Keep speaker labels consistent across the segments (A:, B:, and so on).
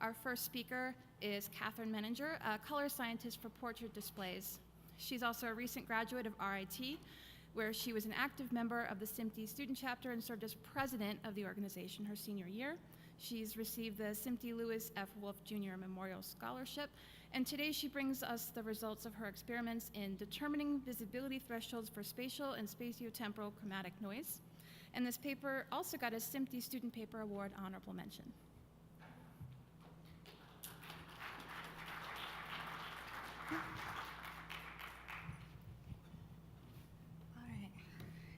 A: Our first speaker is Catherine Menninger, a color scientist for portrait displays. She's also a recent graduate of RIT, where she was an active member of the SMPTE student chapter and served as president of the organization her senior year. She's received the SMPTE Lewis F. Wolf Jr. Memorial Scholarship, and today she brings us the results of her experiments in determining visibility thresholds for spatial and spatiotemporal chromatic noise. And this paper also got a SMPTE Student Paper Award honorable mention.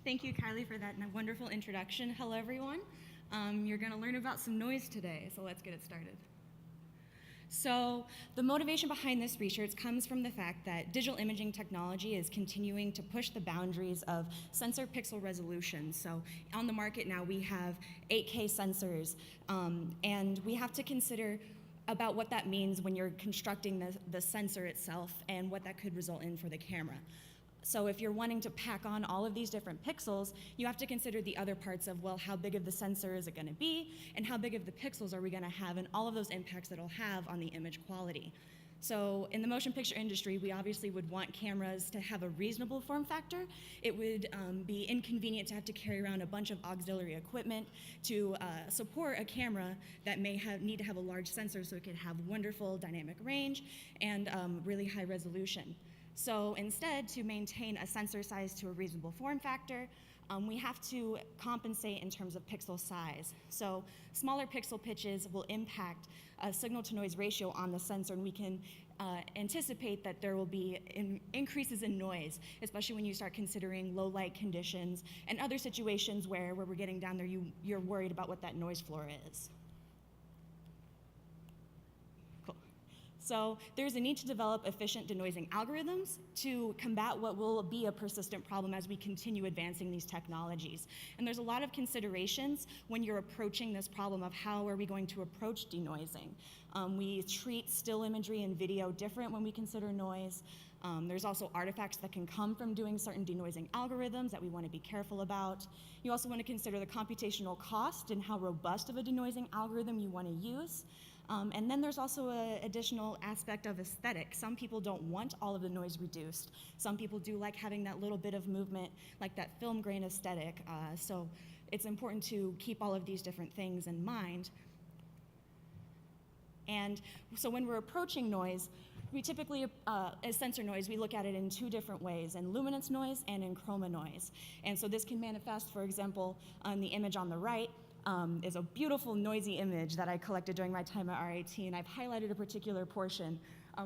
B: Thank you, Kylie, for that wonderful introduction. Hello, everyone. You're going to learn about some noise today, so let's get it started. So the motivation behind this research comes from the fact that digital imaging technology is continuing to push the boundaries of sensor pixel resolution. So on the market now, we have 8K sensors, and we have to consider about what that means when you're constructing the sensor itself and what that could result in for the camera. So if you're wanting to pack on all of these different pixels, you have to consider the other parts of, well, how big of the sensor is it going to be, and how big of the pixels are we going to have, and all of those impacts that it'll have on the image quality. So in the motion picture industry, we obviously would want cameras to have a reasonable form factor. It would be inconvenient to have to carry around a bunch of auxiliary equipment to support a camera that may need to have a large sensor so it could have wonderful dynamic range and really high resolution. So instead, to maintain a sensor size to a reasonable form factor, we have to compensate in terms of pixel size. So smaller pixel pitches will impact signal-to-noise ratio on the sensor, and we can anticipate that there will be increases in noise, especially when you start considering low light conditions and other situations where we're getting down there, you're worried about what that noise floor is. So there's a need to develop efficient denoising algorithms to combat what will be a persistent problem as we continue advancing these technologies. And there's a lot of considerations when you're approaching this problem of how are we going to approach denoising. We treat still imagery and video different when we consider noise. There's also artifacts that can come from doing certain denoising algorithms that we want to be careful about. You also want to consider the computational cost and how robust of a denoising algorithm you want to use. And then there's also an additional aspect of aesthetic. Some people don't want all of the noise reduced. Some people do like having that little bit of movement, like that film grain aesthetic. So it's important to keep all of these different things in mind. And so when we're approaching noise, we typically, as sensor noise, we look at it in two different ways, in luminance noise and in chroma noise. And so this can manifest, for example, on the image on the right, is a beautiful noisy image that I collected during my time at RIT, and I've highlighted a particular portion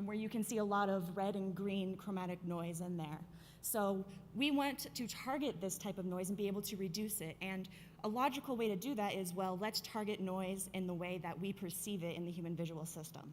B: where you can see a lot of red and green chromatic noise in there. So we want to target this type of noise and be able to reduce it, and a logical way to do that is, well, let's target noise in the way that we perceive it in the human visual system.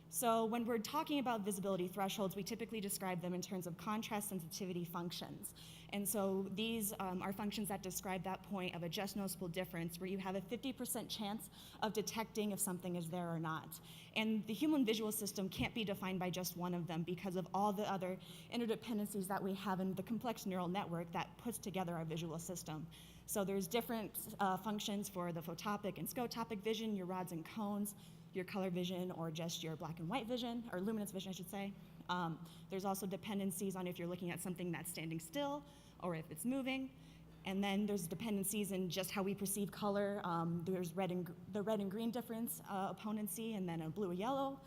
B: So when we're talking about visibility thresholds, we typically describe them in terms of contrast sensitivity functions. And so these are functions that describe that point of a just noticeable difference where you have a 50% chance of detecting if something is there or not. And the human visual system can't be defined by just one of them because of all the other interdependencies that we have in the complex neural network that puts together our visual system. So there's different functions for the photopic and scotopic vision, your rods and cones, your color vision, or just your black and white vision, or luminance vision, I should say. There's also dependencies on if you're looking at something that's standing still or if it's moving. And then there's dependencies in just how we perceive color. There's the red and green difference opponency, and then a blue or yellow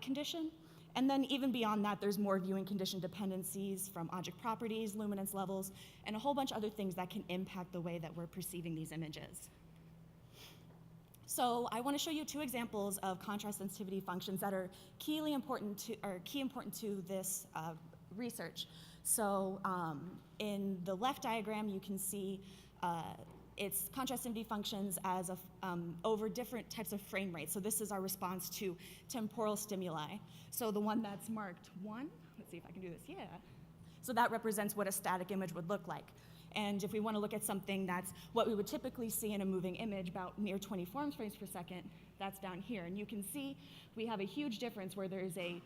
B: condition. And then even beyond that, there's more viewing condition dependencies from object properties, luminance levels, and a whole bunch of other things that can impact the way that we're perceiving these images. So I want to show you two examples of contrast sensitivity functions that are key important to this research. So in the left diagram, you can see its contrast sensitivity functions as over different types of frame rates. So this is our response to temporal stimuli. So the one that's marked 1, let's see if I can do this, yeah. So that represents what a static image would look like. And if we want to look at something that's what we would typically see in a moving image, about near 24 frames per second, that's down here. And you can see we have a huge difference where there's a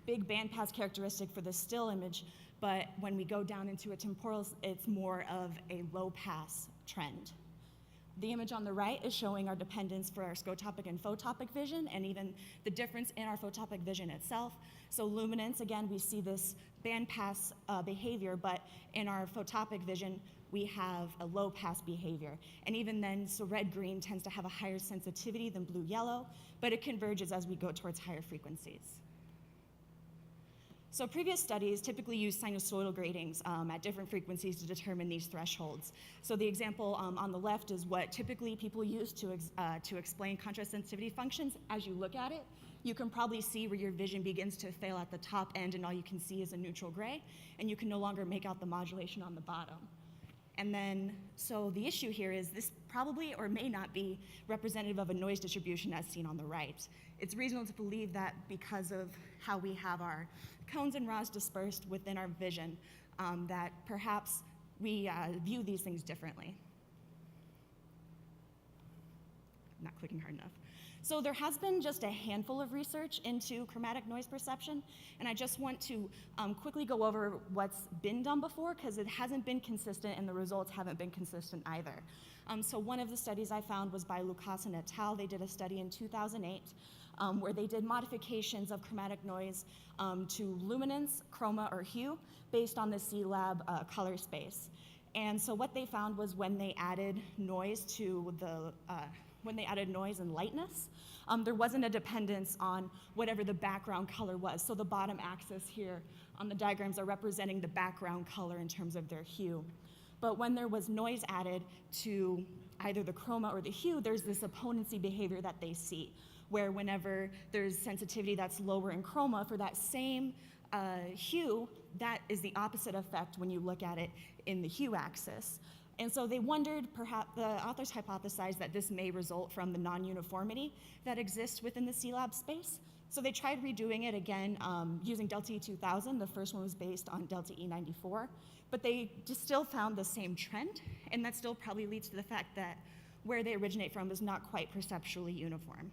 B: big bandpass characteristic for the still image, but when we go down into a temporal, it's more of a low pass trend. The image on the right is showing our dependence for our scotopic and photopic vision, and even the difference in our photopic vision itself. So luminance, again, we see this bandpass behavior, but in our photopic vision, we have a low pass behavior. And even then, so red-green tends to have a higher sensitivity than blue-yellow, but it converges as we go towards higher frequencies. So previous studies typically use sinusoidal gratings at different frequencies to determine these thresholds. So the example on the left is what typically people use to explain contrast sensitivity functions. As you look at it, you can probably see where your vision begins to fail at the top end and all you can see is a neutral gray, and you can no longer make out the modulation on the bottom. And then, so the issue here is this probably or may not be representative of a noise distribution as seen on the right. It's reasonable to believe that because of how we have our cones and rods dispersed within our vision, that perhaps we view these things differently. Not clicking hard enough. So there has been just a handful of research into chromatic noise perception, and I just want to quickly go over what's been done before, because it hasn't been consistent and the results haven't been consistent either. So one of the studies I found was by Lucas and et al. They did a study in 2008 where they did modifications of chromatic noise to luminance, chroma, or hue based on the C-Lab color space. And so what they found was when they added noise to the when they added noise and lightness, there wasn't a dependence on whatever the background color was. So the bottom axis here on the diagrams are representing the background color in terms of their hue. But when there was noise added to either the chroma or the hue, there's this opponency behavior that they see, where whenever there's sensitivity that's lower in chroma for that same hue, that is the opposite effect when you look at it in the hue axis. And so they wondered, perhaps the authors hypothesized that this may result from the non-uniformity that exists within the C-Lab space. So they tried redoing it again using Delta E2000. The first one was based on Delta E94, but they just still found the same trend, and that still probably leads to the fact that where they originate from is not quite perceptually uniform.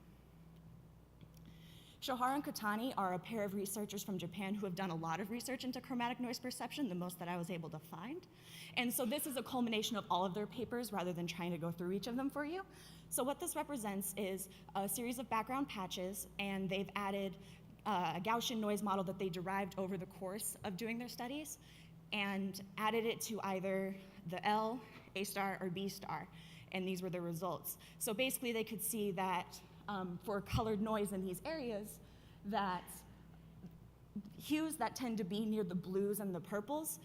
B: Shohara and Kotani are a pair of researchers from Japan who have done a lot of research into chromatic noise perception, the most that I was able to find. And so this is a culmination of all of their papers rather than trying to go through each of them for you. So what this represents is a series of background patches, and they've added a Gaussian noise model that they derived over the course of doing their studies and added it to either the L, A star, or B star, and these were the results. So basically they could see that for colored noise in these areas, that hues that tend to be near the blues and the purples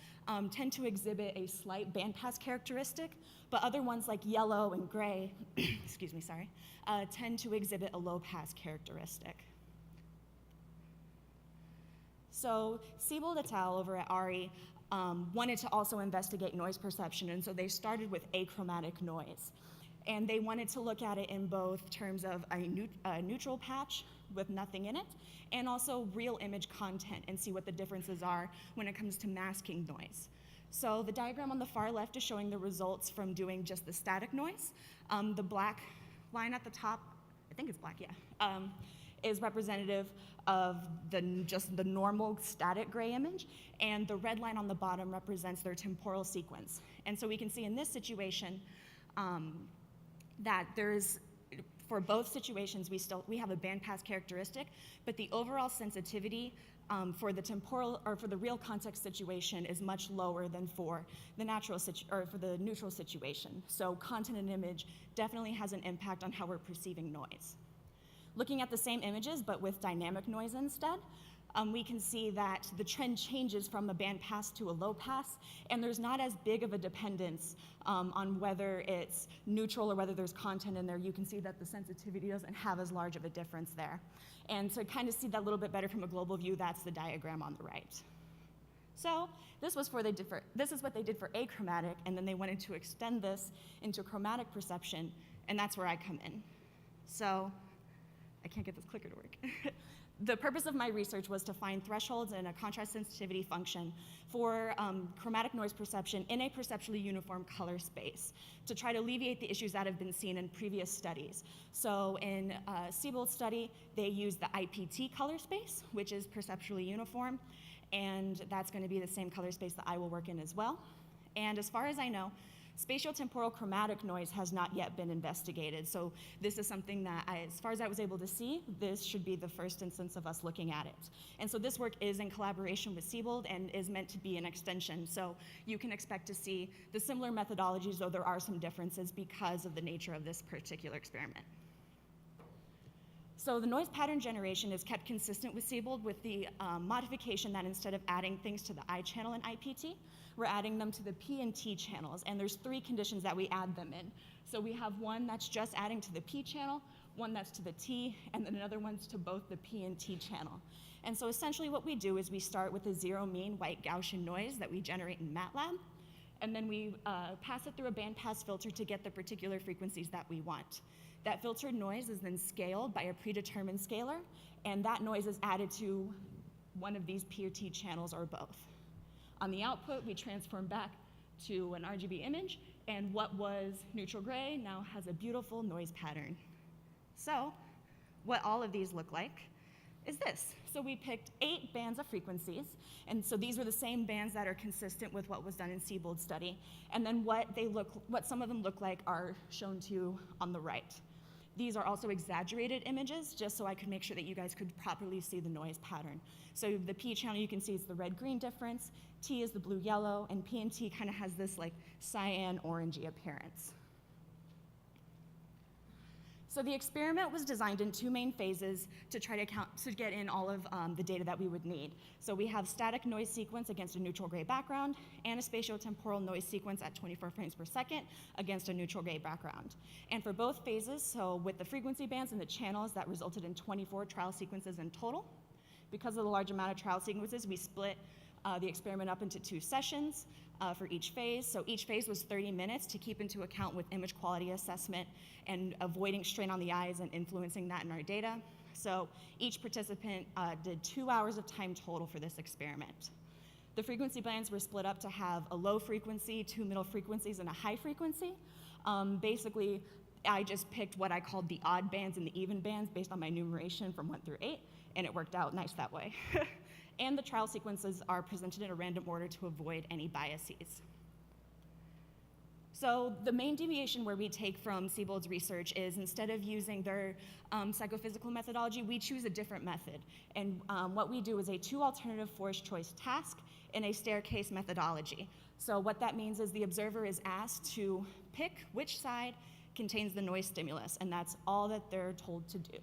B: tend to exhibit a slight bandpass characteristic, but other ones like yellow and gray, excuse me, sorry, tend to exhibit a low pass characteristic. So Siebold et al. Over at ARI wanted to also investigate noise perception, and so they started with achromatic noise. And they wanted to look at it in both terms of a neutral patch with nothing in it, and also real image content, and see what the differences are when it comes to masking noise. So the diagram on the far left is showing the results from doing just the static noise. The black line at the top, I think it's black, yeah, is representative of just the normal static gray image, and the red line on the bottom represents their temporal sequence. And so we can see in this situation, that there's, for both situations, we have a bandpass characteristic, but the overall sensitivity for the temporal or for the real context situation is much lower than for the neutral situation. So content and image definitely has an impact on how we're perceiving noise. Looking at the same images but with dynamic noise instead, we can see that the trend changes from a bandpass to a low pass, and there's not as big of a dependence on whether it's neutral or whether there's content in there. You can see that the sensitivity doesn't have as large of a difference there. And to kind of see that a little bit better from a global view, that's the diagram on the right. So this is what they did for achromatic, and then they wanted to extend this into chromatic perception, and that's where I come in. So I can't get this clicker to work. The purpose of my research was to find thresholds and a contrast sensitivity function for chromatic noise perception in a perceptually uniform color space to try to alleviate the issues that have been seen in previous studies. So in Siebold's study, they used the IPT color space, which is perceptually uniform, and that's going to be the same color space that I will work in as well. And as far as I know, Spatiotemporal chromatic noise has not yet been investigated, so this is something that, as far as I was able to see, this should be the first instance of us looking at it. And so this work is in collaboration with Siebold and is meant to be an extension, so you can expect to see the similar methodologies, though there are some differences because of the nature of this particular experiment. So the noise pattern generation is kept consistent with Siebold with the modification that instead of adding things to the I channel in IPT, we're adding them to the P and T channels, and there's 3 conditions that we add them in. So we have one that's just adding to the P channel, one that's to the T, and then another one's to both the P and T channel. And so essentially what we do is we start with a 0 mean white Gaussian noise that we generate in MATLAB, and then we pass it through a bandpass filter to get the particular frequencies that we want. That filtered noise is then scaled by a predetermined scaler, and that noise is added to one of these P or T channels or both. On the output, we transform back to an RGB image, and what was neutral gray now has a beautiful noise pattern. So what all of these look like is this. So we picked 8 bands of frequencies, and so these were the same bands that are consistent with what was done in Siebold's study, and then what some of them look like are shown to you on the right. These are also exaggerated images, just so I could make sure that you guys could properly see the noise pattern. So the P channel, you can see, is the red-green difference, T is the blue-yellow, and P and T kind of has this like cyan-orangey appearance. So the experiment was designed in 2 main phases to try to get in all of the data that we would need. So we have static noise sequence against a neutral gray background and a spatiotemporal noise sequence at 24 frames per second against a neutral gray background. And for both phases, so with the frequency bands and the channels, that resulted in 24 trial sequences in total. Because of the large amount of trial sequences, we split the experiment up into 2 sessions for each phase. So each phase was 30 minutes to keep into account with image quality assessment and avoiding strain on the eyes and influencing that in our data. So each participant did 2 hours of time total for this experiment. The frequency bands were split up to have a low frequency, 2 middle frequencies, and a high frequency. Basically, I just picked what I called the odd bands and the even bands based on my numeration from 1 through 8, and it worked out nice that way. And the trial sequences are presented in a random order to avoid any biases. So the main deviation where we take from Siebold's research is instead of using their psychophysical methodology, we choose a different method. And what we do is a 2 alternative forced choice task in a staircase methodology. So what that means is the observer is asked to pick which side contains the noise stimulus, and that's all that they're told to do.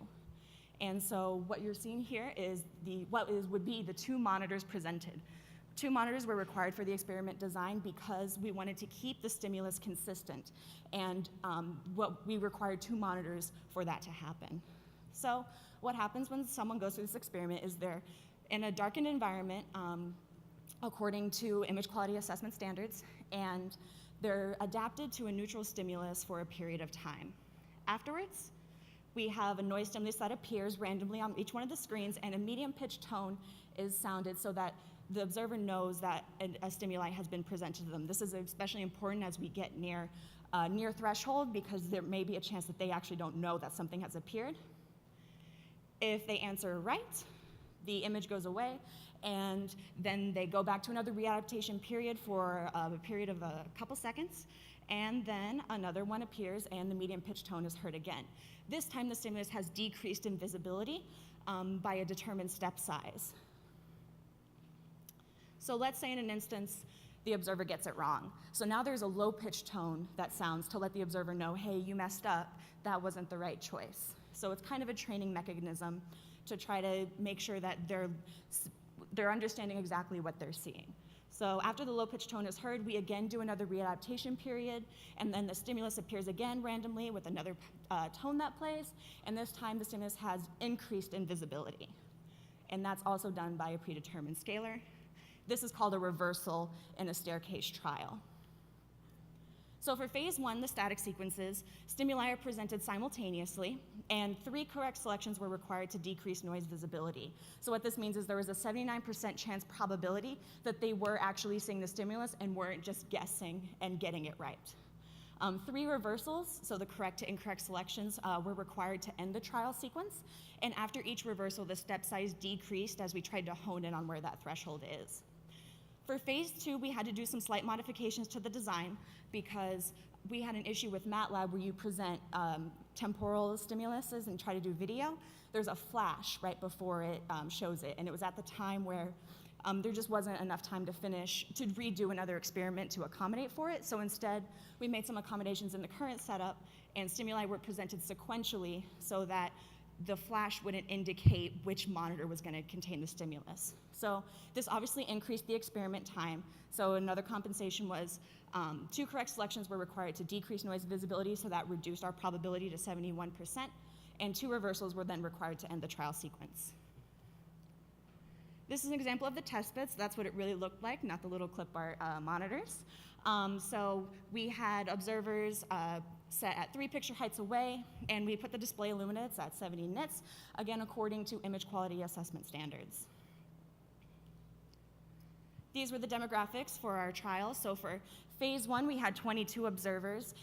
B: And so what you're seeing here is would be the 2 monitors presented. 2 monitors were required for the experiment design because we wanted to keep the stimulus consistent, and we required 2 monitors for that to happen. So what happens when someone goes through this experiment is they're in a darkened environment according to image quality assessment standards, and they're adapted to a neutral stimulus for a period of time. Afterwards, we have a noise stimulus that appears randomly on each one of the screens, and a medium pitch tone is sounded so that the observer knows that a stimuli has been presented to them. This is especially important as we get near threshold, because there may be a chance that they actually don't know that something has appeared. If they answer right, the image goes away, and then they go back to another readaptation period for a period of a couple seconds, and then another one appears and the medium pitch tone is heard again. This time the stimulus has decreased in visibility by a determined step size. So let's say in an instance the observer gets it wrong. So now there's a low pitch tone that sounds to let the observer know, hey, you messed up, that wasn't the right choice. So it's kind of a training mechanism to try to make sure that they're understanding exactly what they're seeing. So after the low pitch tone is heard, we again do another readaptation period, and then the stimulus appears again randomly with another tone that plays, and this time the stimulus has increased in visibility. And that's also done by a predetermined scaler. This is called a reversal in a staircase trial. So for phase 1, the static sequences, stimuli are presented simultaneously, and 3 correct selections were required to decrease noise visibility. So what this means is there was a 79% chance probability that they were actually seeing the stimulus and weren't just guessing and getting it right. 3 reversals, so the correct to incorrect selections, were required to end the trial sequence, and after each reversal, the step size decreased as we tried to hone in on where that threshold is. For phase 2, we had to do some slight modifications to the design because we had an issue with MATLAB where you present temporal stimuluses and try to do video. There's a flash right before it shows it, and it was at the time where there just wasn't enough time to redo another experiment to accommodate for it. So instead, we made some accommodations in the current setup, and stimuli were presented sequentially so that the flash wouldn't indicate which monitor was going to contain the stimulus. So this obviously increased the experiment time. So another compensation was 2 correct selections were required to decrease noise visibility, so that reduced our probability to 71%, and 2 reversals were then required to end the trial sequence. This is an example of the test bits. That's what it really looked like, not the little clip art monitors. So we had observers set at 3 picture heights away, and we put the display luminance at 70 nits, again according to image quality assessment standards. These were the demographics for our trial. So for phase 1, we had 22 observers.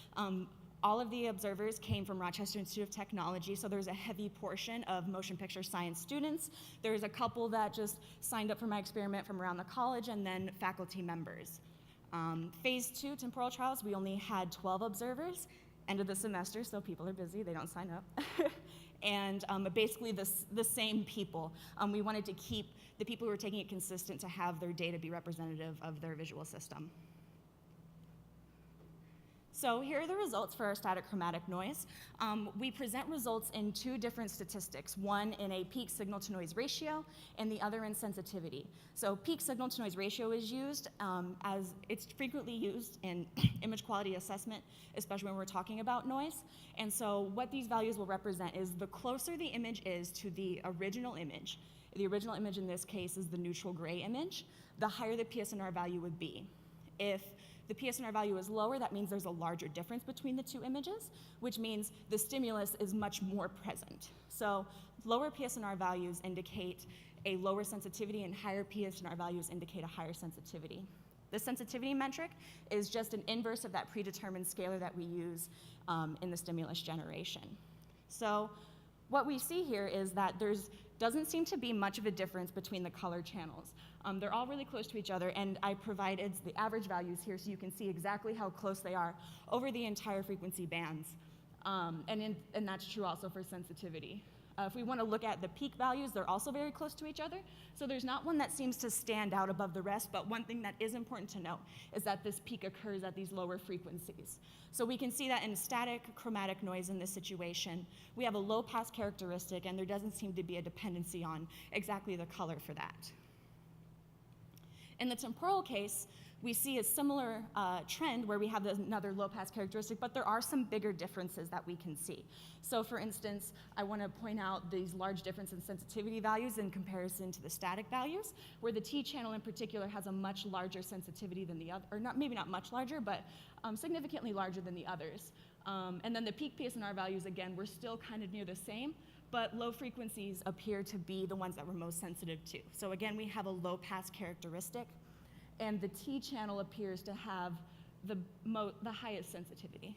B: All of the observers came from Rochester Institute of Technology, so there's a heavy portion of motion picture science students. There's a couple that just signed up for my experiment from around the college, and then faculty members. Phase 2 temporal trials, we only had 12 observers. End of the semester, so people are busy, they don't sign up. And basically the same people. We wanted to keep the people who were taking it consistent to have their data be representative of their visual system. So here are the results for our static chromatic noise. We present results in 2 different statistics, one in a peak signal to noise ratio and the other in sensitivity. So peak signal to noise ratio is used as it's frequently used in image quality assessment, especially when we're talking about noise. And so what these values will represent is the closer the image is to the original image in this case is the neutral gray image, the higher the PSNR value would be. If the PSNR value is lower, that means there's a larger difference between the 2 images, which means the stimulus is much more present. So lower PSNR values indicate a lower sensitivity, and higher PSNR values indicate a higher sensitivity. The sensitivity metric is just an inverse of that predetermined scalar that we use in the stimulus generation. So what we see here is that doesn't seem to be much of a difference between the color channels. They're all really close to each other, and I provided the average values here so you can see exactly how close they are over the entire frequency bands. And that's true also for sensitivity. If we want to look at the peak values, they're also very close to each other. So there's not one that seems to stand out above the rest, but one thing that is important to note is that this peak occurs at these lower frequencies. So we can see that in static chromatic noise in this situation, we have a low pass characteristic, and there doesn't seem to be a dependency on exactly the color for that. In the temporal case, we see a similar trend where we have another low pass characteristic, but there are some bigger differences that we can see. So for instance, I want to point out these large difference in sensitivity values in comparison to the static values, where the T channel in particular has a much larger sensitivity than the other, or maybe not much larger, but significantly larger than the others. And then the peak PSNR values, again, were still kind of near the same, but low frequencies appear to be the ones that we're most sensitive to. So again, we have a low pass characteristic, and the T channel appears to have the highest sensitivity.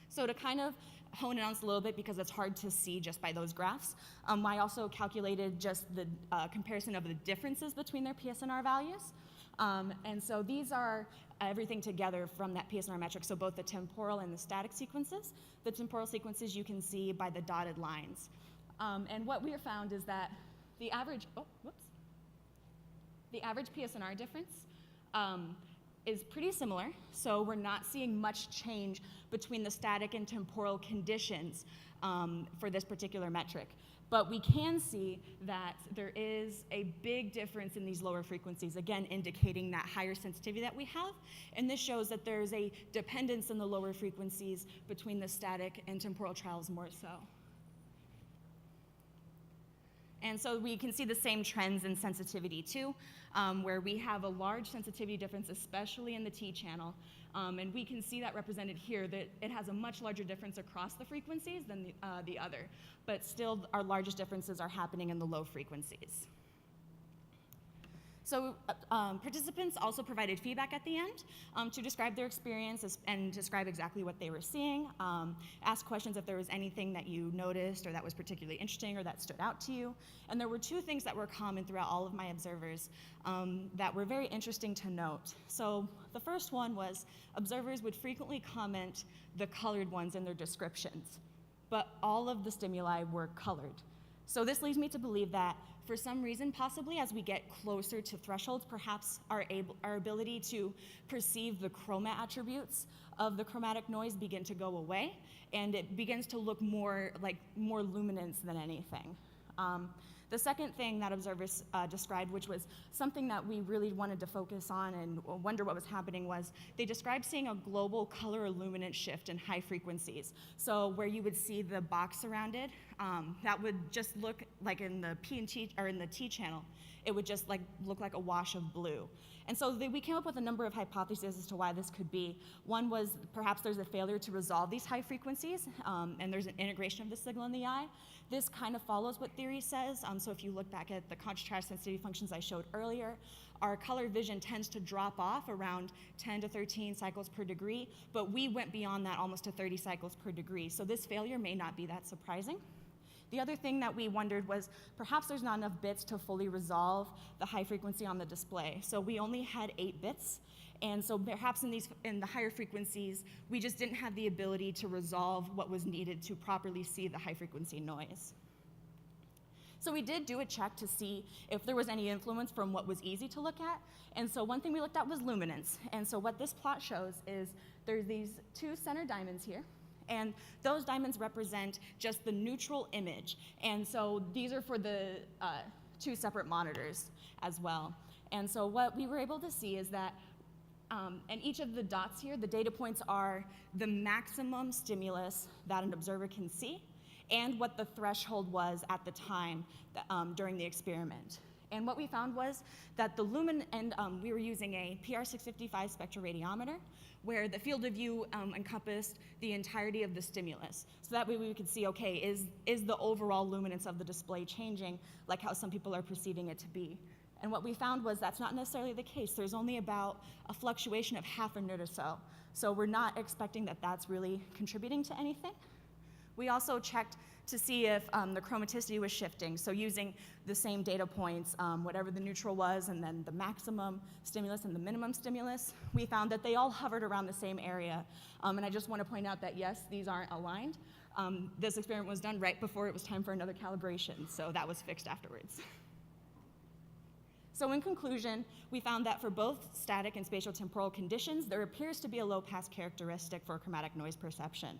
B: So to kind of hone in on this a little bit, because it's hard to see just by those graphs, I also calculated just the comparison of the differences between their PSNR values. And so these are everything together from that PSNR metric, so both the temporal and the static sequences. The temporal sequences you can see by the dotted lines. And what we have found is that the average PSNR difference is pretty similar, so we're not seeing much change between the static and temporal conditions for this particular metric. But we can see that there is a big difference in these lower frequencies, again indicating that higher sensitivity that we have, and this shows that there's a dependence in the lower frequencies between the static and temporal trials more so. And so we can see the same trends in sensitivity too, where we have a large sensitivity difference, especially in the T channel. And we can see that represented here, that it has a much larger difference across the frequencies than the other. But still, our largest differences are happening in the low frequencies. So participants also provided feedback at the end to describe their experience and describe exactly what they were seeing, ask questions if there was anything that you noticed or that was particularly interesting or that stood out to you. And there were two things that were common throughout all of my observers that were very interesting to note. So the first one was observers would frequently comment the colored ones in their descriptions, but all of the stimuli were colored. So this leads me to believe that for some reason, possibly as we get closer to thresholds, perhaps our ability to perceive the chroma attributes of the chromatic noise begin to go away, and it begins to look more like more luminance than anything. The second thing that observers described, which was something that we really wanted to focus on and wonder what was happening, was they described seeing a global color or luminance shift in high frequencies. So where you would see the box surrounded, that would just look like in the P and T or in the T channel, it would just look like a wash of blue. And so we came up with a number of hypotheses as to why this could be. One was perhaps there's a failure to resolve these high frequencies, and there's an integration of the signal in the eye. This kind of follows what theory says. So if you look back at the contrast sensitivity functions I showed earlier, our color vision tends to drop off around 10 to 13 cycles per degree, but we went beyond that almost to 30 cycles per degree. So this failure may not be that surprising. The other thing that we wondered was perhaps there's not enough bits to fully resolve the high frequency on the display. So we only had 8 bits. And so perhaps in the higher frequencies, we just didn't have the ability to resolve what was needed to properly see the high frequency noise. So we did do a check to see if there was any influence from what was easy to look at. And so one thing we looked at was luminance. And so what this plot shows is there's these 2 center diamonds here. And those diamonds represent just the neutral image. And so these are for the 2 separate monitors as well. And so what we were able to see is that and each of the dots here, the data points are the maximum stimulus that an observer can see and what the threshold was at the time during the experiment. And what we found was that the we were using a PR655 spectroradiometer where the field of view encompassed the entirety of the stimulus. So that way we could see, okay, is the overall luminance of the display changing like how some people are perceiving it to be? And what we found was that's not necessarily the case. There's only about a fluctuation of half a nit or so. So we're not expecting that that's really contributing to anything. We also checked to see if the chromaticity was shifting. So using the same data points, whatever the neutral was, and then the maximum stimulus and the minimum stimulus, we found that they all hovered around the same area. And I just want to point out that yes, these aren't aligned. This experiment was done right before it was time for another calibration, so that was fixed afterwards. So in conclusion, we found that for both static and spatiotemporal conditions, there appears to be a low-pass characteristic for chromatic noise perception.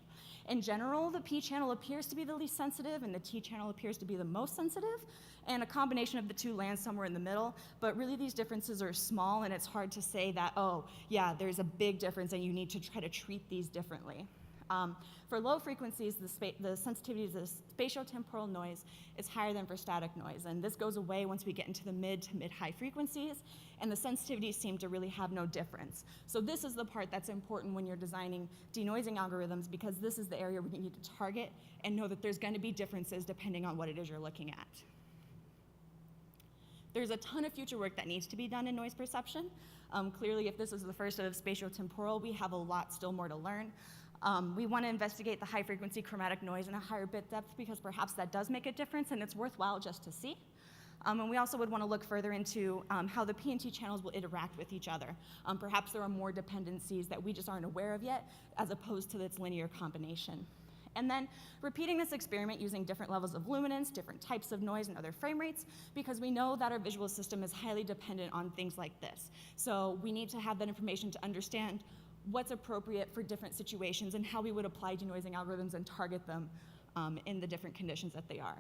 B: In general, the P channel appears to be the least sensitive, and the T channel appears to be the most sensitive, and a combination of the two lands somewhere in the middle, but really these differences are small, and it's hard to say that, oh, yeah, there's a big difference, and you need to try to treat these differently. For low frequencies, the sensitivity to the spatiotemporal noise is higher than for static noise, and this goes away once we get into the mid to mid-high frequencies, and the sensitivities seem to really have no difference. So this is the part that's important when you're designing denoising algorithms, because this is the area where you need to target and know that there's going to be differences depending on what it is you're looking at. There's a ton of future work that needs to be done in noise perception. Clearly, if this is the first of spatiotemporal, we have a lot still more to learn. We want to investigate the high frequency chromatic noise in a higher bit depth because perhaps that does make a difference and it's worthwhile just to see. And we also would want to look further into how the P and T channels will interact with each other. Perhaps there are more dependencies that we just aren't aware of yet as opposed to its linear combination. And then repeating this experiment using different levels of luminance, different types of noise, and other frame rates, because we know that our visual system is highly dependent on things like this. So we need to have that information to understand what's appropriate for different situations and how we would apply denoising algorithms and target them in the different conditions that they are.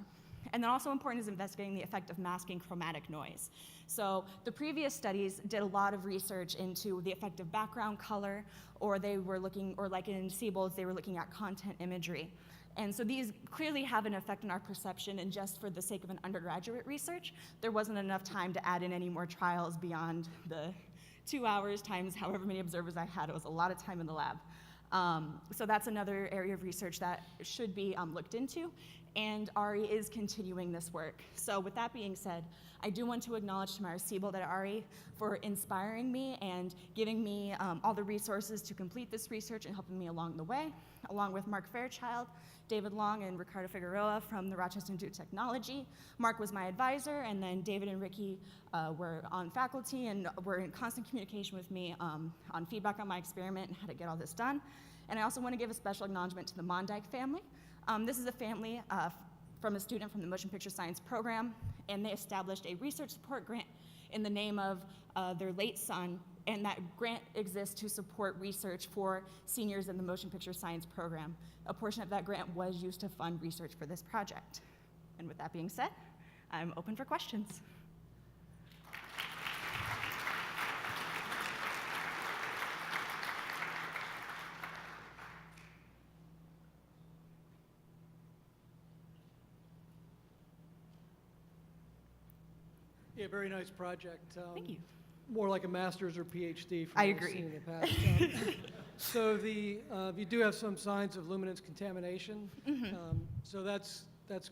B: And then also important is investigating the effect of masking chromatic noise. So the previous studies did a lot of research into the effect of background color, or they were looking, or like in Siebel's, they were looking at content imagery. And so these clearly have an effect on our perception, and just for the sake of an undergraduate research, there wasn't enough time to add in any more trials beyond the 2 hours times however many observers I had. It was a lot of time in the lab. So that's another area of research that should be looked into, and Ari is continuing this work. So with that being said, I do want to acknowledge Tamara Siebel and Ari for inspiring me and giving me all the resources to complete this research and helping me along the way, along with Mark Fairchild, David Long, and Ricardo Figueroa from the Rochester Institute of Technology. Mark was my advisor, and then David and Ricky were on faculty and were in constant communication with me on feedback on my experiment and how to get all this done. And I also want to give a special acknowledgement to the Mondyke family. This is a family from a student from the Motion Picture Science program, and they established a research support grant in the name of their late son, and that grant exists to support research for seniors in the Motion Picture Science program. A portion of that grant was used to fund research for this project. And with that being said, I'm open for questions.
C: Yeah, very nice project.
B: Thank you.
C: More like a master's or PhD from
B: I
C: what I've
B: agree.
C: seen in the past. So you do have some signs of luminance contamination. So that's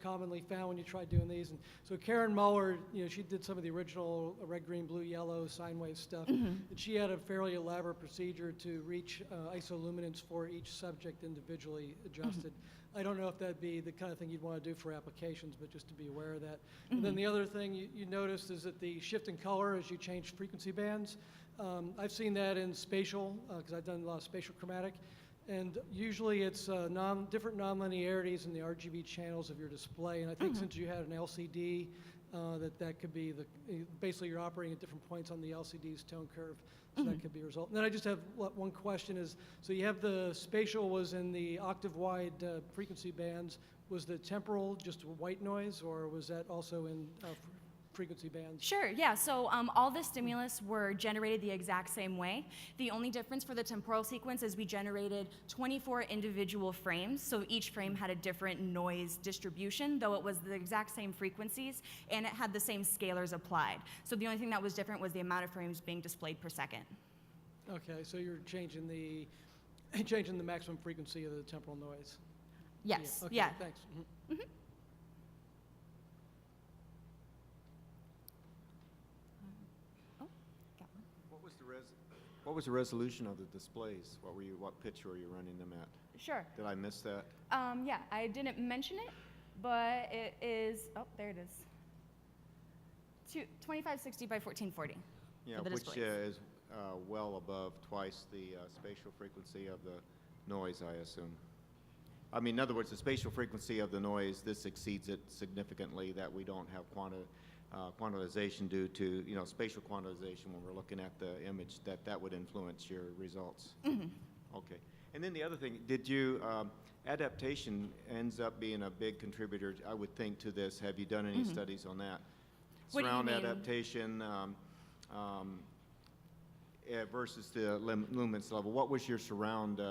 C: commonly found when you try doing these. And so Karen Muller, she did some of the original red, green, blue, yellow sine wave stuff. And she had a fairly elaborate procedure to reach isoluminance for each subject individually adjusted. I don't know if that'd be the kind of thing you'd want to do for applications, but just to be aware of that. And then the other thing you noticed is that the shift in color as you change frequency bands. I've seen that in Spatial, because I've done a lot of Spatial Chromatic. And usually it's different nonlinearities in the RGB channels of your display. And I think since you had an LCD, that could be basically you're operating at different points on the LCD's tone curve. So that could be a result. And then I just have one question is, so you have the Spatial was in the octave-wide frequency bands. Was the temporal just white noise, or was that also in frequency bands?
B: Sure, yeah, so all the stimulus were generated the exact same way. The only difference for the temporal sequence is we generated 24 individual frames, so each frame had a different noise distribution, though it was the exact same frequencies, and it had the same scalars applied. So the only thing that was different was the amount of frames being displayed per second.
C: Okay, so you're changing the maximum frequency of the temporal noise.
B: Yes,
C: Okay,
B: yeah.
C: Thanks.
D: What was the resolution of the displays? What pitch were you running them at?
B: Sure.
D: Did I miss that?
B: Yeah, I didn't mention it, but it is, oh, there it is. 2560 by 1440.
D: Yeah,
B: for the
D: which
B: displays.
D: is well above twice the spatial frequency of the noise, I assume. I mean, in other words, the spatial frequency of the noise, this exceeds it significantly, that we don't have quantization due to, spatial quantization when we're looking at the image, that would influence your results. Okay. And then the other thing, did you, adaptation ends up being a big contributor, I would think, to this. Have you done any studies on that?
B: What do you
D: Surround
B: mean?
D: adaptation versus the luminance level. What was your surround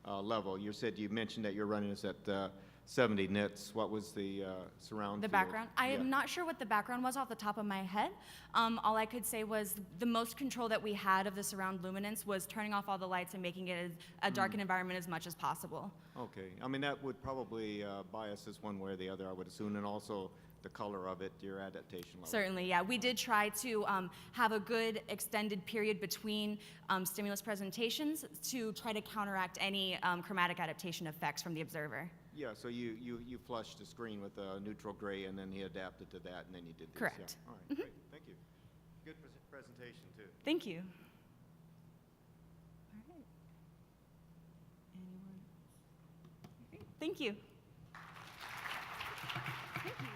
D: level? You mentioned that you're running this at 70 nits. What was the surround
B: The
D: field?
B: background? I
D: Yeah.
B: am not sure what the background was off the top of my head. All I could say was the most control that we had of the surround luminance was turning off all the lights and making it a darkened environment as much as possible.
D: Okay. I mean, that would probably bias us one way or the other, I would assume, and also the color of it, your adaptation level.
B: Certainly, yeah. We did try to have a good extended period between stimulus presentations to try to counteract any chromatic adaptation effects from the observer.
D: Yeah, so you flushed the screen with a neutral gray, and then he adapted to that, and then you did this.
B: Correct.
D: Yeah. All right, great. Thank you. Good presentation, too.
B: Thank you. All right. Anyone? Okay. Thank you. Thank you.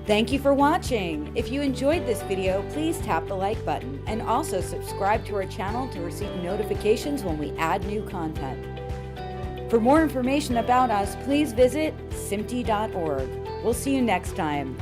E: Thank you for watching. If you enjoyed this video, please tap the like button and also subscribe to our channel to receive notifications when we add new content. For more information about us, please visit SMPTE.org. We'll see you next time.